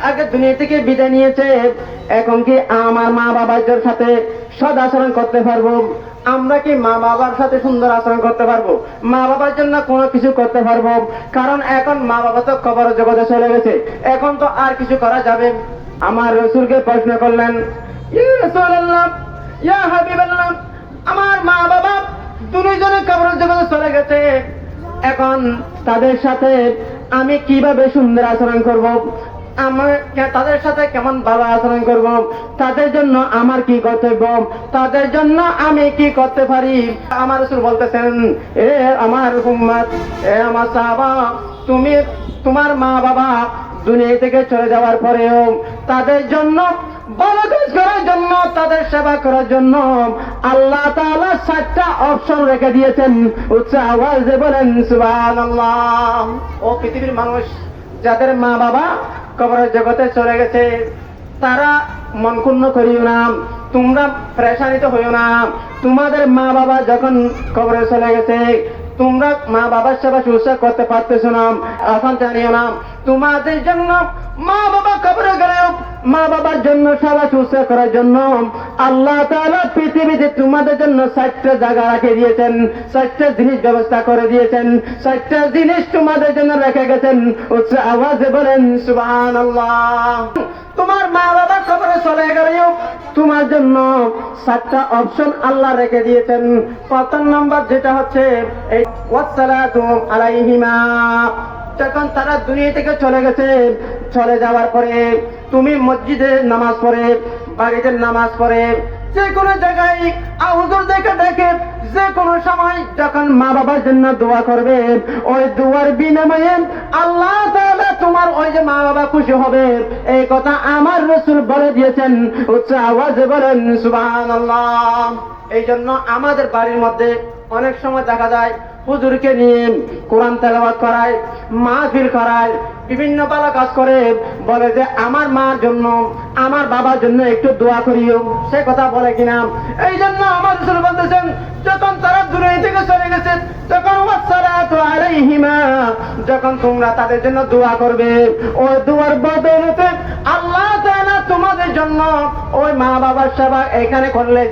আগে দুনিয়া থেকে বিদায় নিয়েছে, এখন কি আমার মা বাবার সাথে সদ আচরণ করতে পারবো? আমরা কি মা বাবার সাথে সুন্দর আচরণ করতে পারবো? মা বাবার জন্য কোনো কিছু করতে পারবো? কারণ এখন মা বাবা তো কবর জগতে চলে গেছে, এখন তো আর কিছু করা যাবে। আমার রাসূলকে প্রশ্ন করলেন, ইয়া রাসূলুল্লাহ, ইয়া হাবিবাল্লাহ, আমার মা বাবা দুইজনে কবর জগতে চলে গেছে, এখন তাদের সাথে আমি কিভাবে সুন্দর আচরণ করব? তাদের সাথে কেমন ভালো আচরণ করব? তাদের জন্য আমার কি কর্তব্য? তাদের জন্য আমি কি করতে পারি? আমার রাসূল বলতেছেন, এ আমার উম্মত, এ আমার সাহাবা, তুমি তোমার মা বাবা দুনিয়া থেকে চলে যাওয়ার পরেও তাদের জন্য ভালো কাজ করার জন্য, তাদের সেবা করার জন্য আল্লাহ তাআলা 7টা অপশন রেখে দিয়েছেন। উচ্চ আওয়াজে বলেন সুবহানাল্লাহ। ও পৃথিবীর মানুষ, যাদের মা বাবা কবরের জগতে চলে গেছে, তারা মন ক্ষুণ্ণ করিও না, তোমরা পেরেশানিত হইও না। তোমাদের মা বাবা যখন কবরে চলে গেছে, তোমরা মা বাবার সেবা শুশ্রূষা করতে পারতেছো না, আসান জানিও না। তোমাদের জন্য মা বাবা কবরে গেলেও মা বাবার জন্য সেবা শুশ্রূষা করার জন্য আল্লাহ তাআলা পৃথিবীতে তোমাদের জন্য 7টা জায়গা রেখে দিয়েছেন, 7টা জিনিস ব্যবস্থা করে দিয়েছেন, 7টা জিনিস তোমাদের জন্য রেখে গেছেন। উচ্চ আওয়াজে বলেন সুবহানাল্লাহ। তোমার মা বাবা কবরে চলে গেলেও তোমার জন্য 7টা অপশন আল্লাহ রেখে দিয়েছেন। প্রথম নাম্বার যেটা হচ্ছে এই ওয়াসসালাতু আলাইহিমা, যখন তারা দুনিয়া থেকে চলে গেছে, চলে যাওয়ার পরে তুমি মসজিদে নামাজ পড়ে, বাড়িতে নামাজ পড়ে, যে কোনো জায়গায় হুজুর দেখে দেখে যে কোনো সময় যখন মা বাবার জন্য দোয়া করবে, ওই দোয়ার বিনিময়ে আল্লাহ তাআলা তোমার ওই যে মা বাবা খুশি হবে, এই কথা আমার রাসূল বলে দিয়েছেন। উচ্চ আওয়াজে বলেন সুবহানাল্লাহ। এই জন্য আমাদের বাড়ির মধ্যে অনেক সময় দেখা যায় হুজুরকে নিয়ে কোরআন তেলাওয়াত করায়, মাহফিল করায়, বিভিন্ন ভালো কাজ করে, বলে যে আমার মার জন্য, আমার বাবার জন্য একটু দোয়া করিও। সে কথা বলে কিনা? এই জন্য আমার রাসূল বলতেছেন, যখন তারা দুনিয়া থেকে চলে গেছে, তখন ওয়াসসালাতু আলাইহিমা, যখন তোমরা তাদের জন্য দোয়া করবে, ওই দোয়ার বদৌলতে আল্লাহ তাআলা তোমাদের জন্য ওই মা বাবার সেবা এখানে করলে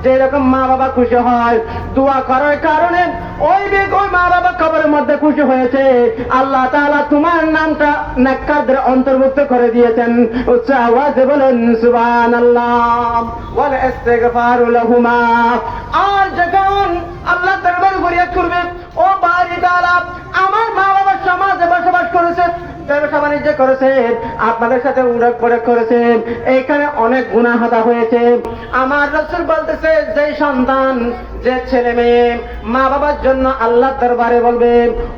যেরকম মা বাবা খুশি হয়, দোয়া করার কারণে ওই মা বাবা কবরের মধ্যে খুশি হয়েছে, আল্লাহ তাআলা তোমার নামটা নেককারদের অন্তর্ভুক্ত করে দিয়েছেন। উচ্চ আওয়াজে বলেন সুবহানাল্লাহ। ওয়াল ইস্তিগফারু লাহুমা, আর যখন আল্লাহ দরবারে ফরিয়াদ করবে, ও বাড়ি তাআলা, আমার মা বাবা সমাজে বসবাস করেছে, ব্যবসা বাণিজ্য করেছে, আপনাদের সাথে উড়ক পড়ক করেছে, এইখানে অনেক গুনাহ হতা হয়েছে। আমার রাসূল বলতেছে, যে সন্তান, যে ছেলে মেয়ে মা বাবার জন্য আল্লাহর দরবারে বলবে,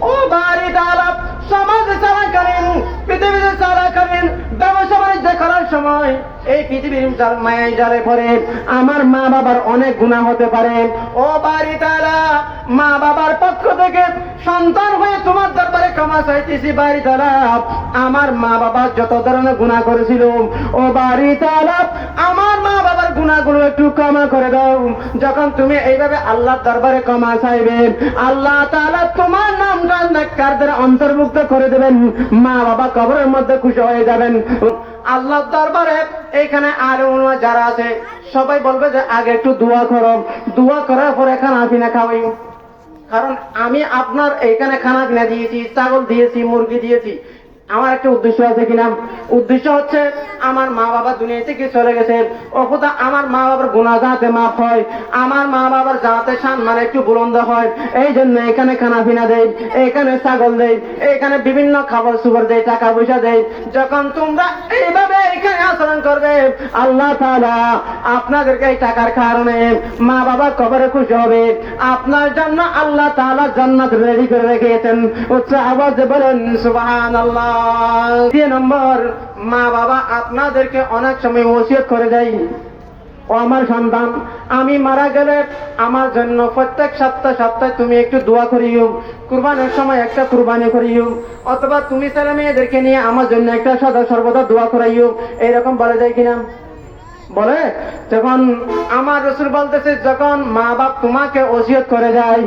ও বাড়ি তাআলা, সমাজ চলাকালীন, পৃথিবীতে চলাকালীন, ব্যবসা বাণিজ্য করার সময় এই পৃথিবীর মায়ায় জালে পড়ে আমার মা বাবার অনেক গুনাহ হতে পারে, ও বাড়ি তাআলা, মা বাবার পক্ষ থেকে সন্তান হয়ে তোমার দরবারে ক্ষমা চাইতেছি বাড়ি তাআলা, আমার মা বাবা যত ধরনের গুনাহ করেছিল, ও বাড়ি তাআলা, আমার মা বাবার গুনাহগুলো একটু ক্ষমা করে দাও। যখন তুমি এইভাবে আল্লাহর দরবারে ক্ষমা চাইবে, আল্লাহ তাআলা তোমার নামটা নেককারদের অন্তর্ভুক্ত করে দেবেন, মা বাবা কবরের মধ্যে খুশি হয়ে যাবেন। আল্লাহর দরবারে এখানে আলেম যারা আছে সবাই বলবে যে আগে একটু দোয়া করো, দোয়া করার পরে খানা পিনা খাওয়াই। কারণ আমি আপনার এখানে খানা কিনা দিয়েছি, ছাগল দিয়েছি, মুরগি দিয়েছি, আমার একটা উদ্দেশ্য আছে কিনা? উদ্দেশ্য হচ্ছে আমার মা বাবা দুনিয়া থেকে চলে গেছে, অথবা আমার মা বাবার গুনাহ যাতে মাফ হয়, আমার মা বাবার যাতে সম্মান একটু বুলন্দ হয়, এই জন্য এখানে খানা পিনা দেয়, এখানে ছাগল দেয়, এখানে বিভিন্ন খাবার সুবার দেয়, টাকা পয়সা দেয়। যখন তোমরা এইভাবে এখানে আচরণ করবে, আল্লাহ তাআলা আপনাদেরকে এই টাকার কারণে মা বাবা কবরে খুশি হবে, আপনার জন্য আল্লাহ তাআলা জান্নাত রেডি করে রেখেছেন। উচ্চ আওয়াজে বলেন সুবহানাল্লাহ। 2 নম্বর, মা বাবা আপনাদেরকে অনেক সময় ওসিয়ত করে দেয়, ও আমার সন্তান, আমি মারা গেলে আমার জন্য প্রত্যেক সপ্তাহে তুমি একটু দোয়া করিও, কুরবানির সময় একটা কুরবানি করিও, অথবা তুমি ছেলে মেয়েদেরকে নিয়ে আমার জন্য একটা সদা সর্বদা দোয়া করাইও। এইরকম বলে যায় কিনা? বলে। যখন আমার রাসূল বলতেছে, যখন মা বাপ তোমাকে ওসিয়ত করে যায়,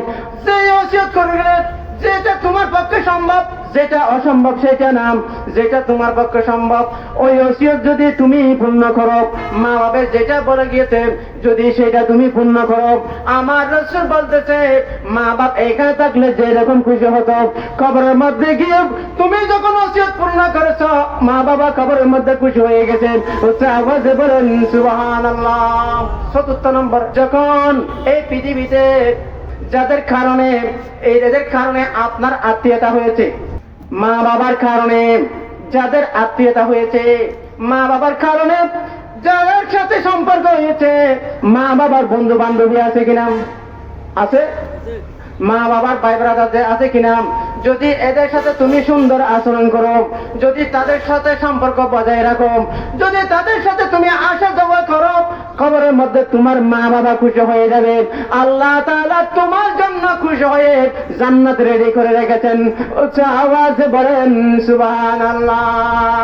যে ওসিয়ত করে গেলে যেটা তোমার পক্ষে সম্ভব, যেটা অসম্ভব সেটা নাম, যেটা তোমার পক্ষে সম্ভব ওই ওসিয়ত যদি তুমি পূর্ণ করো, মা বাবার যেটা বলে গিয়েছে যদি সেটা তুমি পূর্ণ করো, আমার রাসূল বলতেছে মা বাপ এখানে থাকলে যেরকম খুশি হতো, কবরের মধ্যে গিয়ে তুমি যখন ওসিয়ত পূর্ণ করেছ মা বাবা কবরের মধ্যে খুশি হয়ে গেছেন। উচ্চ আওয়াজে বলেন সুবহানাল্লাহ। চতুর্থ নম্বর, যখন এই পৃথিবীতে যাদের কারণে আপনার আত্মীয়তা হয়েছে, মা বাবার কারণে যাদের আত্মীয়তা হয়েছে, মা বাবার কারণে যাদের সাথে সম্পর্ক হয়েছে, মা বাবার বন্ধু বান্ধবী আছে কিনা? আছে। মা বাবার ভাই ব্রাদার আছে কিনা? যদি এদের সাথে তুমি সুন্দর আচরণ করো, যদি তাদের সাথে সম্পর্ক বজায় রাখো, যদি তাদের সাথে তুমি আশা যাওয়া করো, কবরের মধ্যে তোমার মা বাবা খুশি হয়ে যাবে। আল্লাহ তাআলা তোমার জন্য খুশি হয়ে জান্নাত রেডি করে রেখেছেন। উচ্চ আওয়াজে বলেন সুবহানাল্লাহ।